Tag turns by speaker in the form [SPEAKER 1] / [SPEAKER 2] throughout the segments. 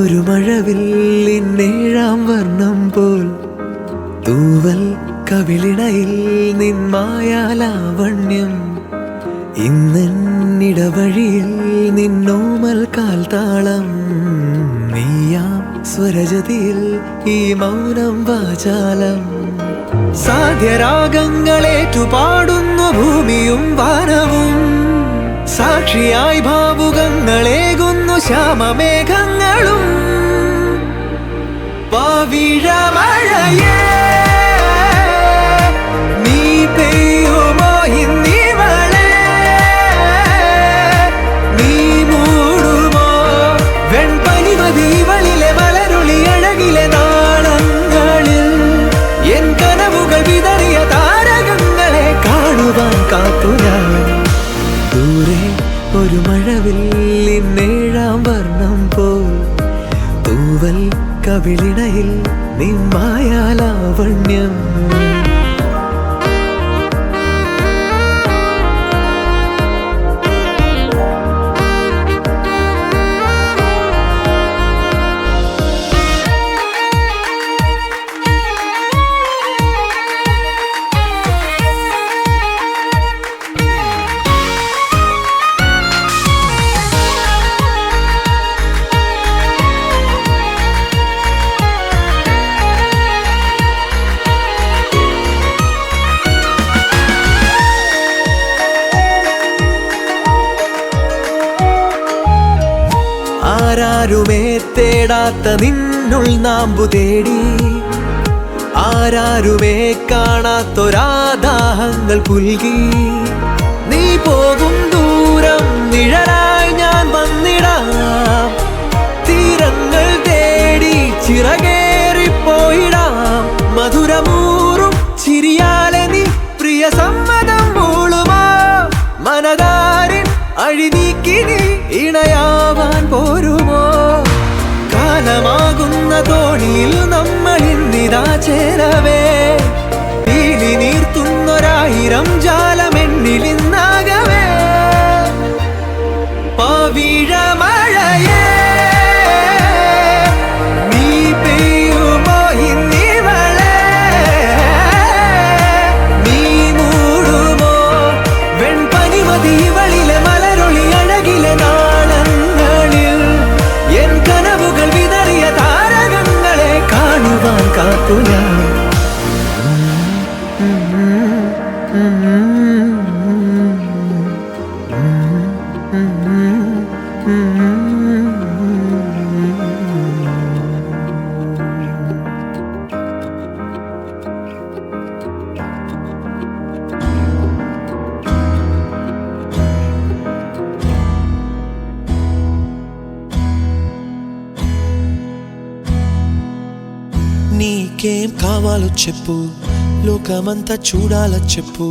[SPEAKER 1] ഒരു മഴവില്ലിന്നേഴാം വർണ്ണം പോൽ തൂവൽ കവിളിണയിൽ നിന്മായാലാവണ്യം ഇന്നിടവഴിയിൽ നിന്നോമൽ കാൽത്താളം നീയാം സ്വരജതിയിൽ ഈ മൗനം വാചാലം സാധ്യരാഗങ്ങളേറ്റുപാടുന്നു ഭൂമിയും വാനവും സാക്ഷിയായി ഭാവുകങ്ങളേകുന്നു ശ്യാമമേഘങ്ങളും പവിഴമഴയേ നീ പെയ്യുമോ ഇന്നിവളെ നീ മൂടുമോ വെൺപനിമതിവളിലെ മലരുളി അഴകിലെ നാളങ്ങളിൽ എൻ കനവുകൾ വിതറിയ താരകങ്ങളെ കാണുവാൻ കാത്തു ഞാൻ ദൂരെ ഒരു മഴവില്ലിന്നേഴാം വർണ്ണം പോൽ തൂവൽ കവിളിണയിൽ നിന്മായാലാവണ്യം ആരാരുമേ തേടാത്ത നിന്നുൾ നാമ്പു തേടി ആരാരുമേ കാണാത്തൊരാദാഹങ്ങൾ പുൽകി നീ പോകും ദൂരം നിഴലായി ഞാൻ വന്നിടാം തീരങ്ങൾ തേടി ചിറകേറിപ്പോയിടാം മധുരമൂറും ചിരിയാലെ നീ പ്രിയ സമ്മതം മൂളുമാ മനതാരിൻ അഴിനീക്കി നീ ഇണയാവാൻ പോരുമോ കാലമാകുന്ന തോണിയിൽ നമ്മൾ ഇന്നിതാ ചേരവേ പീലി നീർത്തുന്നൊരായിരം ജാലമെന്നിലിന്നാകവേ പവിഴമഴയേ നീ പെയ്യുമോ ഇന്നിവളെ നീ മൂടുമോ വെൺപനിമതിവളിലെ മലരൊളി അഴകിലെ നാളങ്ങളിൽ എൻ കനവുകൾ വിതറിയ താരകങ്ങളെ കാണുവാൻ കാത്തു ഞാൻ
[SPEAKER 2] నీకేం కావాలో చెప్పు లోకమంతా చూడాలో చెప్పు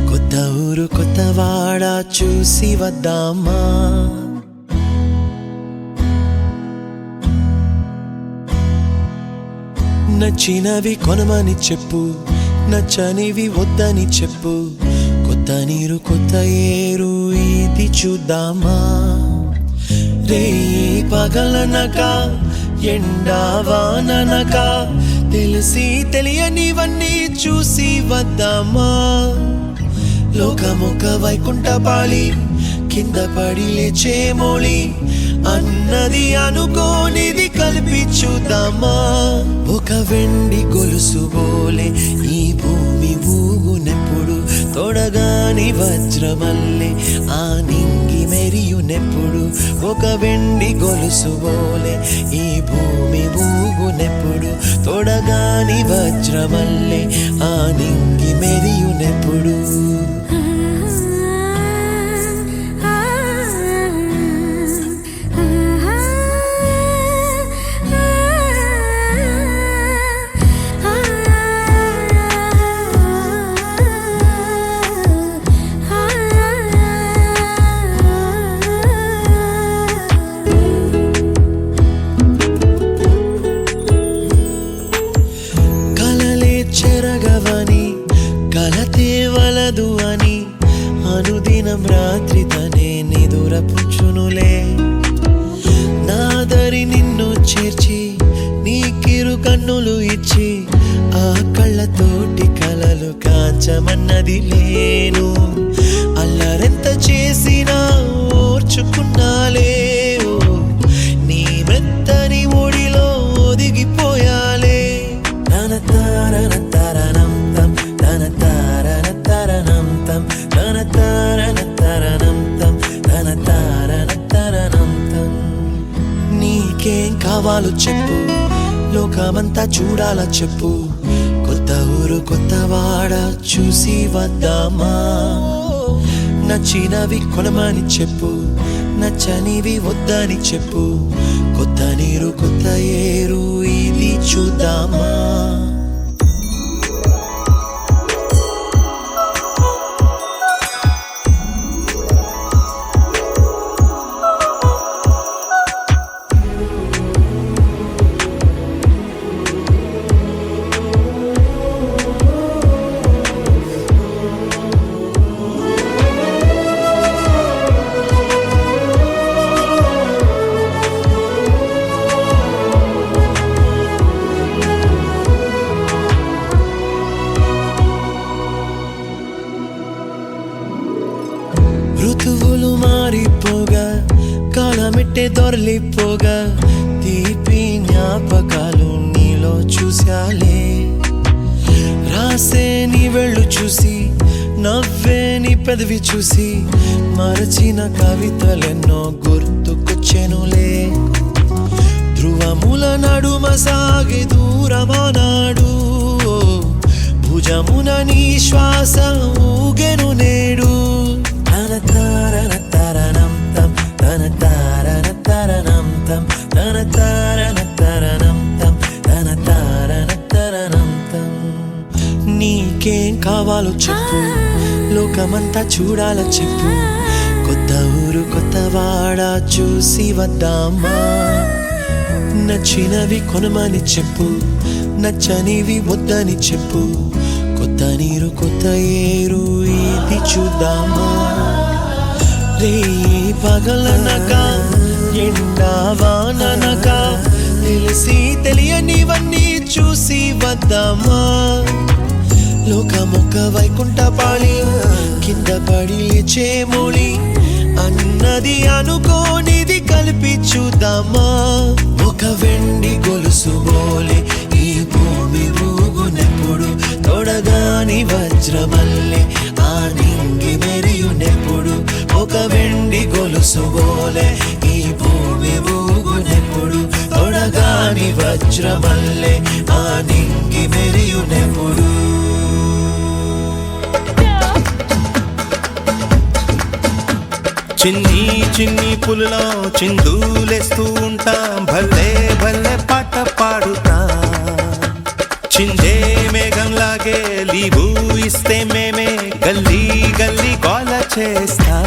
[SPEAKER 2] కొత్త ఊరు కొత్త వాడ చూసి వద్దామా నచ్చినవి కొనమని చెప్పు నచ్చనివి వద్దని చెప్పు కొత్త నీరు కొత్త ఏరు ఇది చూద్దామా రే పగలనక ఎండావాననక తెలిసి తెలియనివన్నీ చూసి వద్దామా లోకమొక వైకుంఠపాళి కింద పడి లేచే మోళి అన్నది అనుకోనిది కలిపి చూద్దామా ఒక వెండి గొలుసు బోలే ఈ భూమి ఊగునెప్పుడు తొడగాని వజ్రమల్లే ఆ నింగి మెరియునెప్పుడు ఒక వెండి గొలుసు బోలే ఈ భూమి ఊగునెప్పుడు తొడగాని వజ్రమల్లే ఆ నింగి మెరియునెప్పుడు కలతేవలదు అని అనుదినం రాత్రి తనే నిదురపుచ్చునులే నాదరి నిన్ను చేర్చి నీ కిరు కన్నులు ఇచ్చి ఆ కళ్ళతోటి కలలు కాంచమన్నది లేను అల్లరెంత చేసినా ఓర్చుకున్నాలే ఓ, నీ మెత్తని ఒడిలో ఒదిగిపోయాలే తన తారన తరణం తం తన తారన తరణం తం తన తారన తరణం తం తన తారన తరణం తం నీకేం కావాలో చెప్పు లోకమంతా చూడాలా చెప్పు కొత్త ఊరు కొత్త వాడ చూసి వద్దామా నచ్చినవి కొనమని చెప్పు నచ్చనివి వద్దని చెప్పు కొత్త నీరు కొత్త ఏరు ఇది చూద్దామా ఋతువులు మారిపోగా కాలమెట్టే దొరలిపోగా తీపి జ్ఞాపకాలు నీలో చూశాలే రాసే నీ వెళ్ళు చూసి నవ్వే నీ పెదవి చూసి మరచిన కవితలెన్నో గుర్తుకొచ్చెనులే ధ్రువముల నడుమ సాగి దూరమానాడు భుజమున నీ శ్వాస ఊగెను నేడు తన తారన తరణం తం తన తారన తరణం తం తన తారన తరణం తం తన తారన తరణం తం నీకేం కావాలో చెప్పు లోకమంతా చూడాల చెప్పు కొత్త ఊరు కొత్త వాడ చూసి వద్దామా నచ్చినవి కొనమని చెప్పు నచ్చనివి వద్దని చెప్పు కొత్త నీరు కొత్త ఏరు ఇది చూద్దామా రే పగలనక ఎండా వాననక తెలిసి తెలియనివన్నీ చూసి వద్దామా లోకమొక్క వైకుంఠపాళి కింద పడి లేచే మోళి అన్నది అనుకోనిది కలిపి చూద్దామా ఒక వెండి గొలుసు బోలే ఈ భూమి ఊగునెప్పుడు తొడగాని వజ్రమల్లె ఆ నింగి మెరియునెప్పుడు ఒక వెండి గొలుసు బోలే ఈ భూమి ఊగునెప్పుడు తొడగాని వజ్రమల్లె ఆ నింగి మెరియునెప్పుడు
[SPEAKER 3] చిన్ని చిన్ని పులులో చిందులేస్తూ ఉంటాం భలే భలే పాట పాడుతా చిందే మేఘంలాగే లీవు ఇస్తే మేమే గల్లీ గల్లీ గోల చేస్తా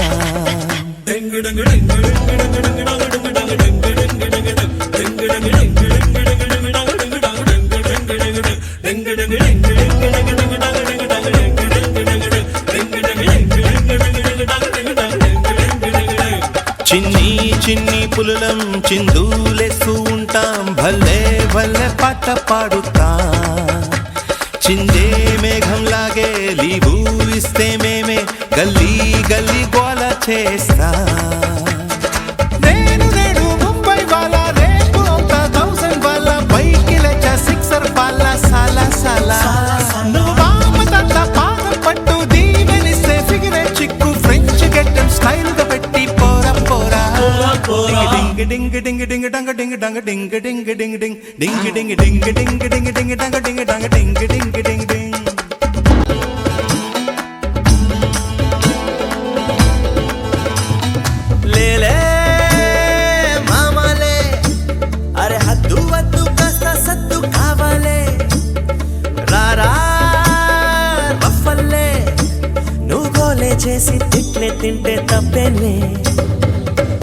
[SPEAKER 3] చిన్ని చిన్ని పులులం చిందులేస్తూ ఉంటాం భలే భలే పాట పాడుతా చిందే మేఘంలాగే లీవు ఇస్తే మేమే గల్లీ గల్లీ గోల చేస్తా నేను నేడు ముంబై వాలా రేపు అవుతా 1000 వాలా బైక్ లేచా సిక్సర్ వాలా సాలా సాలా నువ్వు బామతంత పాదం పట్టు దీవెనిస్తే ఫిగరే చిక్కు ఫ్రెంచ్ గెట్టం స్టైల్ గా పెట్టి పోరా పోరా డింగ్ డింగ్ డింగ్ డింగ్ డంగ డింగ్ డంగ డింగ్ డింగ్ డింగ్ డింగ్ డింగ్ డింగ్ డింగ్ డింగ్ డింగ్ డింగ్ డంగ డింగ్ డంగ డింగ్ డింగ్ డింగ్ డింగ్
[SPEAKER 2] లేలే మామలే అరే హద్దు వద్దు కాస్త సద్దు కావాలే రారా రఫల్లే నువ్వు గోలే చేసి తిట్లే తింటే తప్పేలే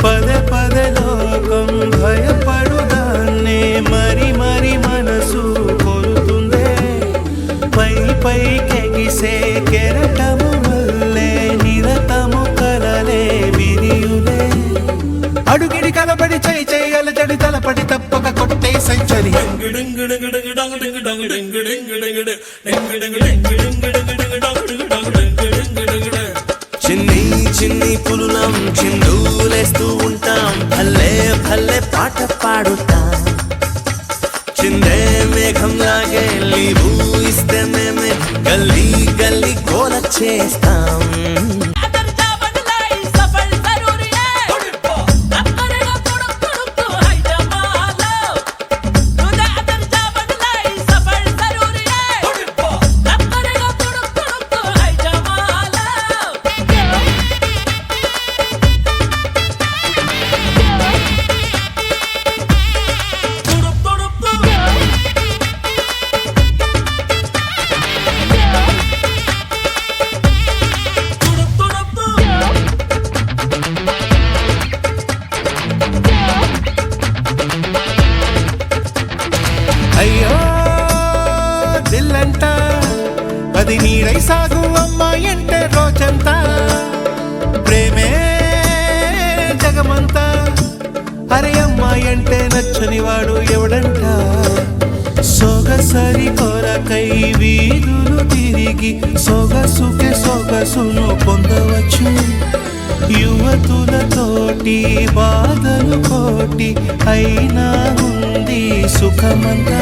[SPEAKER 3] పదే పదే లోకం భయపడుదాన్నే మరి మరి మనసు కోరుతుందే పై పైకెగిసే కెరటము వల్లే నిరతము కలలే విరియులే అడుగిడి కలబడి చేయి చేయల జడి తలపడి తప్పక కొట్ట
[SPEAKER 2] చిన్ని చిన్ని పులులం చిందులేస్తూ ఉంటాం భల్లే భల్లే పాట పాడుతాం చిందే మేఘం లాగే లీవు ఇస్తే మేమే గల్లీ గల్లీ గోల చేస్తాం
[SPEAKER 3] అయ్యో దిల్లంట అది నీడై సాగు అమ్మాయి అంటే రోజంతా ప్రేమే జగమంతా అరే అమ్మాయి అంటే నచ్చని వాడు ఎవడంట సొగసరి కొరకై వీధులు తిరిగి సొగసుకే సొగసును పొందవచ్చు యువతులతోటి బాధలు కోటి అయినా ఉంది సుఖమంతా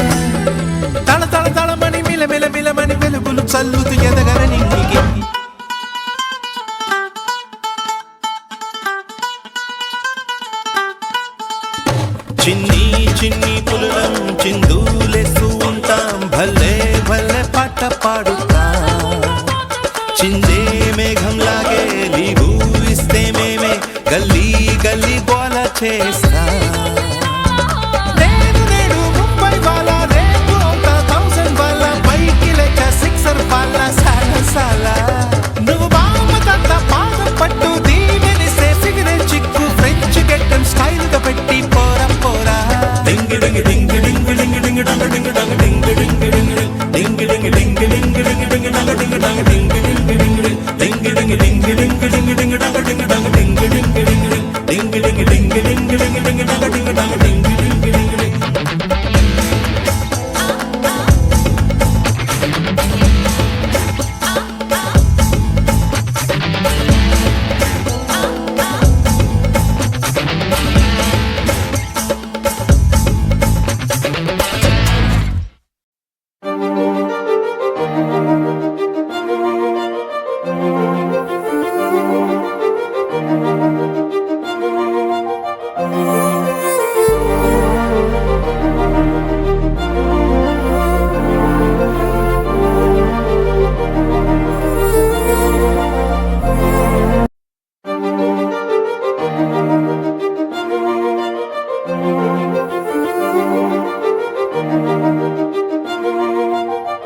[SPEAKER 3] తల తల తలమని మిలమిల మిలమని వెలుగులు చల్లుతూ ఎదగర నింగికి చిన్ని చిన్ని పులులం చిందులేస్తూ ఉంటాం భల్లే భల్లే పాట పాడుతాం చిందే మేఘం లాగే లీవు ఇస్తే మేమే గల్లీ గల్లీ గోల చేస్తాం నేను ముంబై వాలా రేపు అవుతా 1000 వాలా పైకి లేక సిక్సర్ వాలా సాలా సాలా నువ్వు బామ్మతంత పాదం పట్టు దీవెనిస్తే సిగరెట్ చిక్కు ఫ్రెంచ్ గెట్టం స్టైల్ గా పెట్టి పోరా పోరా డింగ్ డింగ్ డింగ్ డింగ్ డింగ్ డింగ్ డింగ్ డింగ్